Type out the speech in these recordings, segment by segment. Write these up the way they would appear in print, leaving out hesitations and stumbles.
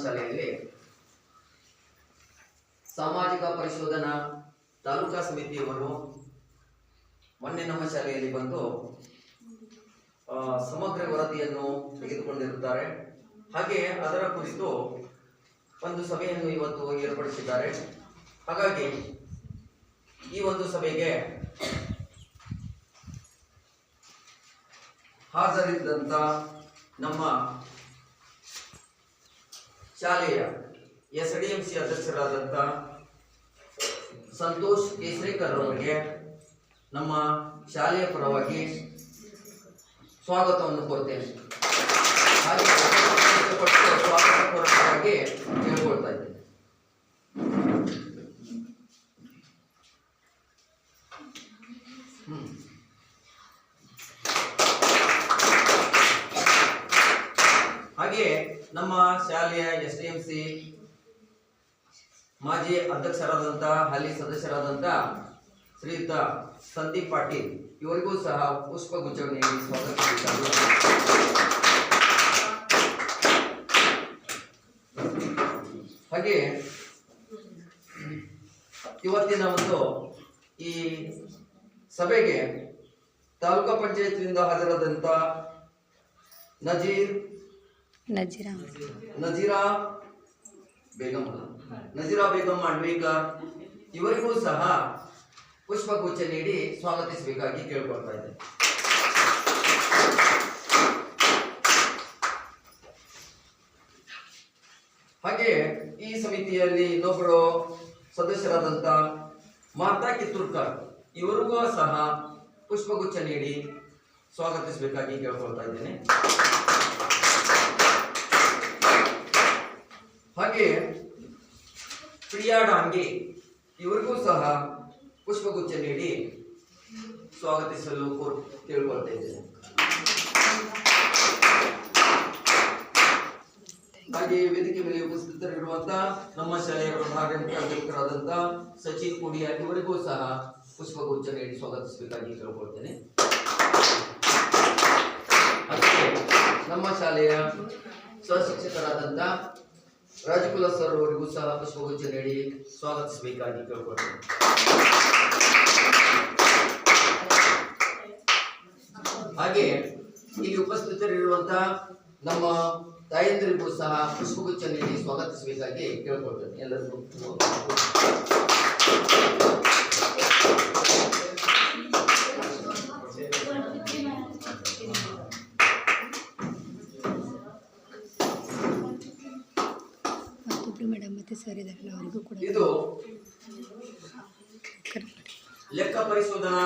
ಶಾಲೆಯಲ್ಲಿ ಸಾಮಾಜಿಕ ಪರಿಶೋಧನಾ ತಾಲೂಕಾ ಸಮಿತಿಯವರು ಮೊನ್ನೆ ನಮ್ಮ ಶಾಲೆಯಲ್ಲಿ ಬಂದು ಸಮಗ್ರ ವರದಿಯನ್ನು ತೆಗೆದುಕೊಂಡಿರುತ್ತಾರೆ. ಹಾಗೆ ಅದರ ಕುರಿತು ಒಂದು ಸಭೆಯನ್ನು ಇವತ್ತು ಏರ್ಪಡಿಸಿದ್ದಾರೆ. ಹಾಗಾಗಿ ಈ ಒಂದು ಸಭೆಗೆ ಹಾಜರಿದ್ದಂಥ ನಮ್ಮ ಶಾಲೆಯ SDMC ಅಧ್ಯಕ್ಷರಾದಂಥ ಸಂತೋಷ್ ಕೇಸರಿಕರ್ ಅವರಿಗೆ ನಮ್ಮ ಶಾಲೆಯ ಪರವಾಗಿ ಸ್ವಾಗತವನ್ನು ಕೋರ್ತೇನೆ. ಹಾಗೆ ಸ್ವಾಗತ ಪೂರ್ವಕವಾಗಿ ಕೇಳಿಕೊಳ್ತಾ ಇದ್ದೇನೆ. ಹಾಗೆ ನಮ್ಮ ಶಾಲೆಯ SDMC ಮಾಜಿ ಅಧ್ಯಕ್ಷರಾದಂಥ ಹಾಲಿ ಸದಸ್ಯರಾದಂಥ ಶ್ರೀಯುತ ಸಂದೀಪ್ ಪಾಟೀಲ್ ಇವರಿಗೂ ಸಹ ಪುಷ್ಪಗುಚ್ಛವನ್ನು ನೀಡಿ ಸ್ವಾಗತಿಸಿದ್ದಾರೆ. ಹಾಗೆ ಇವತ್ತಿನ ಒಂದು ಈ ಸಭೆಗೆ ತಾಲೂಕಾ ಪಂಚಾಯತ್ನಿಂದ ಹಾಜರಾದಂಥ ನಜೀರಾ ಬೇಗಂ ಅಣ್ವೇಕರ್ ಇವರಿಗೂ ಸಹ ಪುಷ್ಪಗುಚ್ಛ ನೀಡಿ ಸ್ವಾಗತಿಸಬೇಕಾಗಿ ಕೇಳ್ಕೊಳ್ತಾ ಇದ್ದೇನೆ. ಹಾಗೆ ಈ ಸಮಿತಿಯಲ್ಲಿ ಇನ್ನೊಬ್ಬರು ಸದಸ್ಯರಾದಂಥ ಮಾತಾ ಕಿತ್ತೂರ್ಕರ್ ಇವರಿಗೂ ಸಹ ಪುಷ್ಪಗುಚ್ಛ ನೀಡಿ ಸ್ವಾಗತಿಸಬೇಕಾಗಿ ಕೇಳ್ಕೊಳ್ತಾ ಇದ್ದೇನೆ. ಹಾಗೆ ಪ್ರಿಯಾ ಡಾಂಗೆ ಇವರಿಗೂ ಸಹ ಪುಷ್ಪಗುಚ್ಛ ನೀಡಿ ಸ್ವಾಗತಿಸಲು ಕೇಳ್ಕೊಳ್ತಾ ಇದ್ದೇನೆ. ಹಾಗೆ ವೇದಿಕೆ ಮೇಲೆ ಉಪಸ್ಥಿತರಿರುವಂತಹ ನಮ್ಮ ಶಾಲೆಯ ಪ್ರಧಾನಾಧ್ಯಾಪಕರಾದಂಥ ಸಚಿನ್ ಕುಡಿಯ ಇವರಿಗೂ ಸಹ ಪುಷ್ಪಗುಚ್ಛ ನೀಡಿ ಸ್ವಾಗತಿಸಬೇಕಾಗಿ ಕೇಳ್ಕೊಳ್ತೇನೆ. ಹಾಗೆ ನಮ್ಮ ಶಾಲೆಯ ಸಹಶಿಕ್ಷಕರಾದಂಥ ರಾಜಕುಲ ಸರ್ ಅವರಿಗೂ ಸಹ ಪುಷ್ಪಗುಚ್ಛ ನೀಡಿ ಸ್ವಾಗತಿಸಬೇಕಾಗಿ ಕೇಳ್ಕೊಳ್ತೇನೆ. ಹಾಗೆ ಇಲ್ಲಿ ಉಪಸ್ಥಿತರಿರುವಂತಹ ನಮ್ಮ ತಾಯಂದಿರಿಗೂ ಸಹ ಪುಷ್ಪಗುಚ್ಛ ನೀಡಿ ಸ್ವಾಗತಿಸಬೇಕಾಗಿ ಕೇಳ್ಕೊಳ್ತೇನೆ. ಎಲ್ಲರಿಗೂ ಇದು ಲೆಕ್ಕ ಪರಿಶೋಧನಾ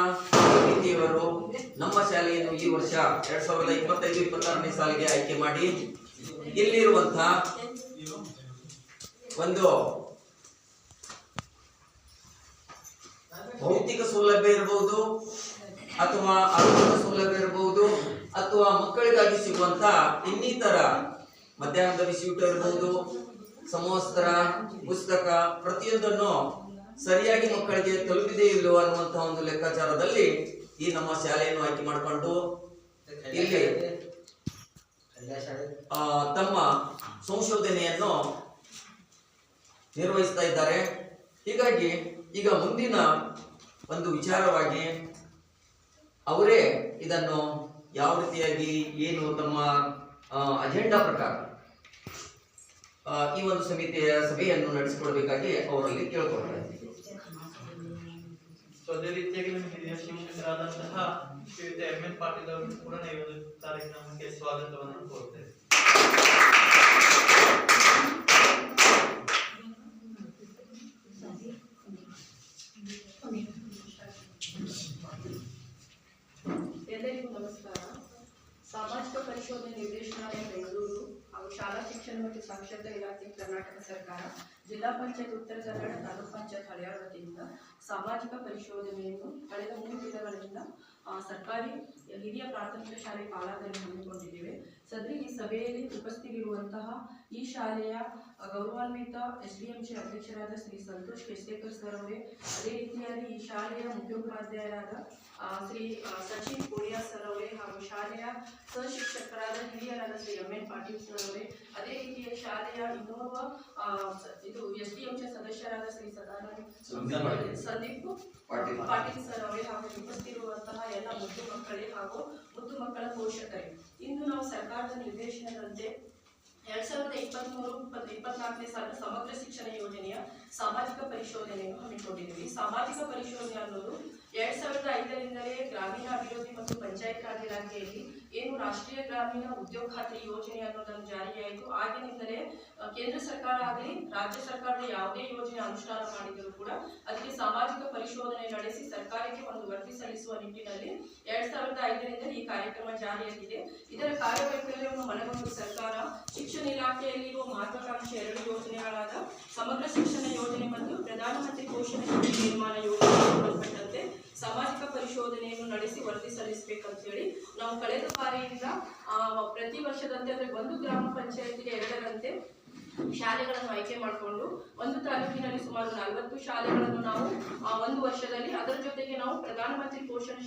ಸಮಿತಿಯವರು ನಮ್ಮ ಶಾಲೆಯನ್ನು ಈ ವರ್ಷ 2025-26ನೇ ಸಾಲಿಗೆ ಆಯ್ಕೆ ಮಾಡಿ ಇಲ್ಲಿರುವಂತಹ ಒಂದು ಭೌತಿಕ ಸೌಲಭ್ಯ ಇರಬಹುದು ಅಥವಾ ಆರೋಗ್ಯ ಸೌಲಭ್ಯ ಇರಬಹುದು ಅಥವಾ ಮಕ್ಕಳಿಗಾಗಿ ಸಿಗುವಂತ ಇನ್ನಿತರ ಮಧ್ಯಾಹ್ನದ ಬಿಸಿಯೂಟ ಇರಬಹುದು, ಸಮವಸ್ತ್ರ, ಪುಸ್ತಕ ಪ್ರತಿಯೊಂದನ್ನು ಸರಿಯಾಗಿ ಮಕ್ಕಳಿಗೆ ತಲುಪಿದೆ ಇಲ್ಲವೋ ಅನ್ನುವಂತಹ ಒಂದು ಲೆಕ್ಕಾಚಾರದಲ್ಲಿ ಈ ನಮ್ಮ ಶಾಲೆಯನ್ನು ಆಯ್ಕೆ ಮಾಡಿಕೊಂಡು ಇಲ್ಲಿ ತಮ್ಮ ಸಂಶೋಧನೆಯನ್ನು ನಿರ್ವಹಿಸ್ತಾ ಇದ್ದಾರೆ. ಹೀಗಾಗಿ ಈಗ ಮುಂದಿನ ಒಂದು ವಿಚಾರವಾಗಿ ಅವರೇ ಇದನ್ನು ಯಾವ ರೀತಿಯಾಗಿ ಏನು ತಮ್ಮ ಅಜೆಂಡಾ ಪ್ರಕಾರ ಈ ಒಂದು ಸಮಿತಿಯ ಸಭೆಯನ್ನು ನಡೆಸಿಕೊಳ್ಬೇಕಾಗಿ ಅವರಲ್ಲಿ ಕೇಳ್ಕೊಳ್ತಾರೆ. ಅದೇ ರೀತಿಯಾಗಿ ನಮ್ಮ ಹಿರಿಯ ಶಿಕ್ಷಕರಾದಂತಹ ಶ್ರೀಯುತ MN ಪಾಟೀಲ್ ಅವರು ಕೂಡ ಈ ಒಂದು ಕಾರ್ಯಕ್ರಮಕ್ಕೆ ಸ್ವಾಗತವನ್ನು ಕೋರ್ತೇವೆ. ಎಲ್ಲರಿಗೂ ನಮಸ್ಕಾರ. ಸಾಮಾಜಿಕ ಪರಿಶೋಧನೆ ನಿರ್ದೇಶನಾಲಯ ಬೆಂಗಳೂರು ಹಾಗೂ ಶಾಲಾ ಶಿಕ್ಷಣ ಮತ್ತು ಸಾಕ್ಷರತಾ ಇಲಾಖೆ ಕರ್ನಾಟಕ ಸರ್ಕಾರ, ಜಿಲ್ಲಾ ಪಂಚಾಯತ್ ಉತ್ತರ ಕನ್ನಡ, ತಾಲೂಕು ಪಂಚಾಯತ್ ಹಳಿಯಾಳ ವತಿಯಿಂದ ಸಾಮಾಜಿಕ ಪರಿಶೋಧನೆಯನ್ನು ಕಳೆದ 3 ದಿನಗಳಿಂದ ಸರ್ಕಾರಿ ಹಿರಿಯ ಪ್ರಾಥಮಿಕ ಶಾಲೆ ಪಾಲಾದಲ್ಲಿ ಹಮ್ಮಿಕೊಂಡಿದ್ದೇವೆ. ಸದರಿ ಈ ಸಭೆಯಲ್ಲಿ ಉಪಸ್ಥಿತರಿರುವಂತಹ ಈ ಶಾಲೆಯ ಗೌರವಾನ್ವಿತ SDMC ಅಧ್ಯಕ್ಷರಾದ ಶ್ರೀ ಸಂತೋಷ್ ಕೆಸ್ಲೇಕರ್ ಸರ್ ಅವರೇ, ಅದೇ ರೀತಿಯಾಗಿ ಈ ಶಾಲೆಯ ಮುಖ್ಯೋಪಾಧ್ಯಾಯರಾದ ಶ್ರೀ ಸಚಿನ್ ಕೋಡಿಯಾ ಸರ್ ಅವರೇ, ಹಾಗೂ ಶಾಲೆಯ ಸಹಶಿಕ್ಷಕರಾದ ಹಿರಿಯರಾದ ಶ್ರೀ MN ಪಾಟೀಲ್ ಸರ್ ಅವರೇ, ಅದೇ ರೀತಿಯ ಶಾಲೆಯ ಇನ್ನೋರ್ವ SDMC ಸದಸ್ಯರಾದ ಶ್ರೀ ಸಂದೀಪ್ ಪಾಟೀಲ್ ಸರ್ ಅವರೇ, ಹಾಗೂ ಉಪಸ್ಥಿತಿರುವಂತಹ ಎಲ್ಲ ಮುದ್ದು ಮಕ್ಕಳೇ ಹಾಗೂ ಮುದ್ದು ಮಕ್ಕಳ ಪೋಷಕರೇ, ಇಂದು ನಾವು ಸರ್ಕಾರದ ನಿರ್ದೇಶನದಂತೆ 2023-24ನೇ ಸಾಲಿನ ಸಮಗ್ರ ಶಿಕ್ಷಣ ಯೋಜನೆಯ ಸಾಮಾಜಿಕ ಪರಿಶೋಧನೆಯನ್ನು ಹಮ್ಮಿಕೊಂಡಿದ್ದೀವಿ. ಸಾಮಾಜಿಕ ಪರಿಶೋಧನೆ ಅನ್ನೋದು 2005ರಿಂದಲೇ ಗ್ರಾಮೀಣಾಭಿವೃದ್ಧಿ ಮತ್ತು ಪಂಚಾಯತ್ ರಾಜ್ ಇಲಾಖೆಯಲ್ಲಿ ಏನು ರಾಷ್ಟ್ರೀಯ ಗ್ರಾಮೀಣ ಉದ್ಯೋಗ ಖಾತ್ರಿ ಯೋಜನೆ ಅನ್ನೋದನ್ನು ಜಾರಿಯಾಯಿತು. ಆಗಿನಿಂದಲೇ ಕೇಂದ್ರ ಸರ್ಕಾರ ಆಗಲಿ ರಾಜ್ಯ ಸರ್ಕಾರದ ಯಾವುದೇ ಯೋಜನೆ ಅನುಷ್ಠಾನ ಮಾಡಿದರೂ ಕೂಡ ಅದಕ್ಕೆ ಸಾಮಾಜಿಕ ಪರಿಶೋಧನೆ ನಡೆಸಿ ಸರ್ಕಾರಕ್ಕೆ ಒಂದು ವರದಿ ಸಲ್ಲಿಸುವ ನಿಟ್ಟಿನಲ್ಲಿ 2005ರಿಂದ ಈ ಕಾರ್ಯಕ್ರಮ ಜಾರಿಯಾಗಿದೆ. ಇದರ ಕಾರ್ಯವೈಫಲ್ಯವನ್ನು ಮನಗೊಂಡು ಸರ್ಕಾರ ಶಿಕ್ಷಣ ಇಲಾಖೆಯಲ್ಲಿರುವ ಮಹತ್ವಾಕಾಂಕ್ಷೆ 2 ಯೋಜನೆಗಳಾದ ಸಮಗ್ರ ಶಿಕ್ಷಣ ಯೋಜನೆ ಮತ್ತು ಪ್ರಧಾನಮಂತ್ರಿ ಪೋಷಣ ಶಕ್ತಿ ನಿರ್ಮಾಣ ಯೋಜನೆಗೆ ಸಂಬಂಧಪಟ್ಟಂತೆ ಸಾಮಾಜಿಕ ಪರಿಶೋಧನೆಯನ್ನು ನಡೆಸಿ ವರದಿ ಸಲ್ಲಿಸಬೇಕಂತ ಹೇಳಿ ನಾವು ಕಳೆದ ಬಾರಿಯಿಂದ ಪ್ರತಿ ವರ್ಷದಂತೆ ಅಂದರೆ ಒಂದು ಗ್ರಾಮ ಪಂಚಾಯತಿಗೆ 2ರಂತೆ ಶಾಲೆಗಳನ್ನು ಆಯ್ಕೆ ಮಾಡಿಕೊಂಡು ಒಂದು ತಾಲೂಕಿನಲ್ಲಿ ಸುಮಾರು 40 ಶಾಲೆಗಳನ್ನು ನಾವು ಒಂದು ವರ್ಷದಲ್ಲಿ, ಅದರ ಜೊತೆಗೆ ನಾವು ಪ್ರಧಾನಮಂತ್ರಿ ಪೋಷಣ